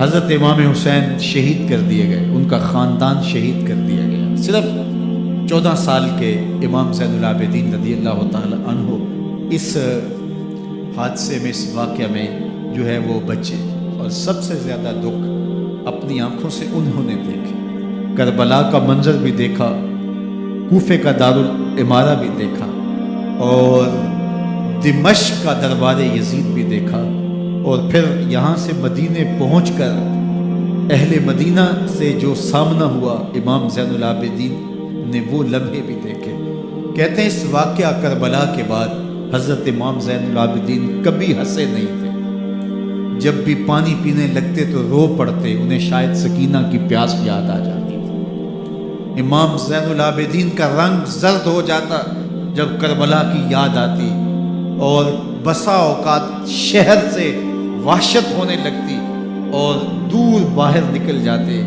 حضرت امام حسین شہید کر دیے گئے، ان کا خاندان شہید کر دیا گیا۔ صرف 14 سال کے امام زین العابدین رضی اللہ تعالی عنہ اس حادثے میں، اس واقعہ میں جو ہے وہ بچے، اور سب سے زیادہ دکھ اپنی آنکھوں سے انہوں نے دیکھے۔ کربلا کا منظر بھی دیکھا، کوفے کا دارالعمارہ بھی دیکھا، اور دمشق کا دربار یزید بھی دیکھا، اور پھر یہاں سے مدینے پہنچ کر اہل مدینہ سے جو سامنا ہوا امام زین العابدین نے وہ لمحے بھی دیکھے۔ کہتے ہیں اس واقعہ کربلا کے بعد حضرت امام زین العابدین کبھی ہنسے نہیں تھے۔ جب بھی پانی پینے لگتے تو رو پڑتے، انہیں شاید سکینہ کی پیاس یاد آ جاتی تھی۔ امام زین العابدین کا رنگ زرد ہو جاتا جب کربلا کی یاد آتی، اور بسا اوقات شہر سے وحشت ہونے لگتی اور دور باہر نکل جاتے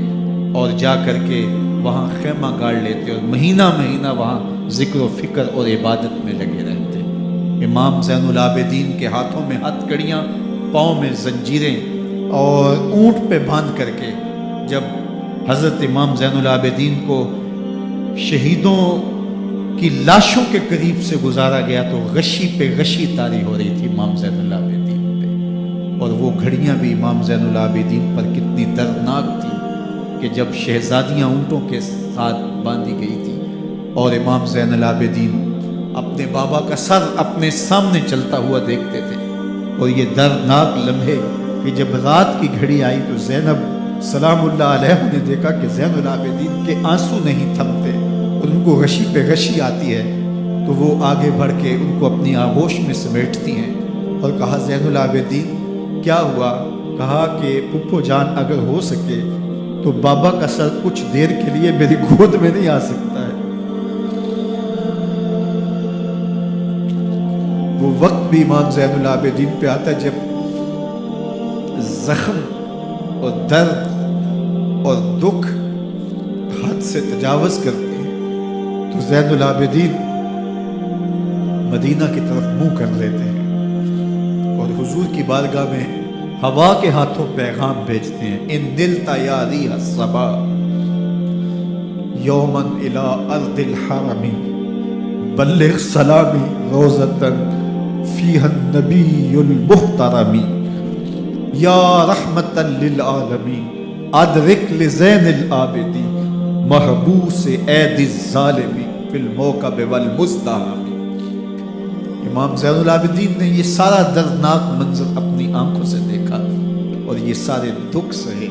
اور جا کر کے وہاں خیمہ گاڑ لیتے اور مہینہ مہینہ وہاں ذکر و فکر اور عبادت میں لگے رہتے۔ امام زین العابدین کے ہاتھوں میں ہتھ کڑیاں، پاؤں میں زنجیریں، اور اونٹ پہ باندھ کر کے جب حضرت امام زین العابدین کو شہیدوں کی لاشوں کے قریب سے گزارا گیا تو غشی پہ غشی طاری ہو رہی تھی امام زین العابدین پہ، اور وہ گھڑیاں بھی امام زین العابدین پر کتنی دردناک تھی کہ جب شہزادیاں اونٹوں کے ساتھ باندھی گئی تھی اور امام زین العابدین اپنے بابا کا سر اپنے سامنے چلتا ہوا دیکھتے تھے، اور یہ دردناک لمحے کہ جب رات کی گھڑی آئی تو زینب سلام اللہ علیہ نے دیکھا کہ زین العابدین کے آنسو نہیں تھمتے اور ان کو غشی پہ غشی آتی ہے، تو وہ آگے بڑھ کے ان کو اپنی آغوش میں سمیٹتی ہیں اور کہا زین العابدین کیا ہوا؟ کہا کہ پھپھو جان اگر ہو سکے تو بابا کا سر کچھ دیر کے لیے میری گود میں نہیں آ سکتا ہے۔ وہ وقت بھی امام زین العابدین پہ آتا ہے جب زخم اور درد اور دکھ حد سے تجاوز کرتے ہیں تو زین العابدین مدینہ کی طرف منہ کر لیتے ہیں اور حضور کی بارگاہ میں ہوا کے ہاتھوں پیغام بھیجتے ہیں، ان نلتا یا ریح الصبا یومن الی ارض الحرم بلغ سلامی روزتن فیہا النبی المحترم یا رحمتا للعالمین ادرک لزین العابدین محبوس عید الظالمی فی الموکب والمزدحم۔ امام زین العابدین نے یہ سارا دردناک منظر اپنی آنکھوں سے دیکھا اور یہ سارے دکھ سہے۔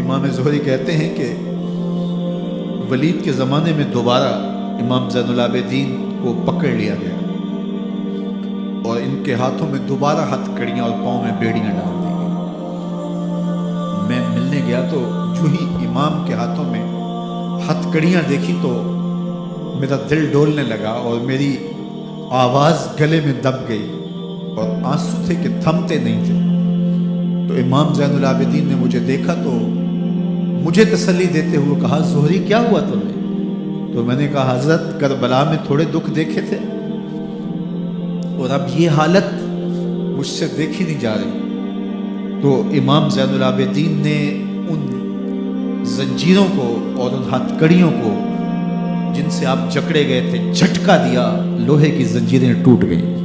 امام زہری کہتے ہیں کہ ولید کے زمانے میں دوبارہ امام زین العابدین کو پکڑ لیا گیا اور ان کے ہاتھوں میں دوبارہ ہتھ کڑیاں اور پاؤں میں بیڑیاں ڈال دی گئی۔ میں ملنے گیا تو جو ہی امام کے ہاتھوں میں ہتھ کڑیاں دیکھی تو میرا دل ڈولنے لگا اور میری آواز گلے میں دب گئی اور آنسو تھے کہ تھمتے نہیں تھے۔ تو امام زین العابدین نے مجھے دیکھا تو مجھے تسلی دیتے ہوئے کہا زہری کیا ہوا تمہیں؟ تو میں نے کہا حضرت کربلا میں تھوڑے دکھ دیکھے تھے اور اب یہ حالت مجھ سے دیکھی نہیں جا رہی۔ تو امام زین العابدین نے ان زنجیروں کو اور ان ہتھ کڑیوں کو جن سے آپ جکڑے گئے تھے جھٹکا دیا، لوہے کی زنجیریں ٹوٹ گئیں۔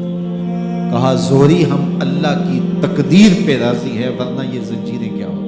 کہا زہری ہم اللہ کی تقدیر پہ راضی ہے ورنہ یہ زنجیریں کیا ہو۔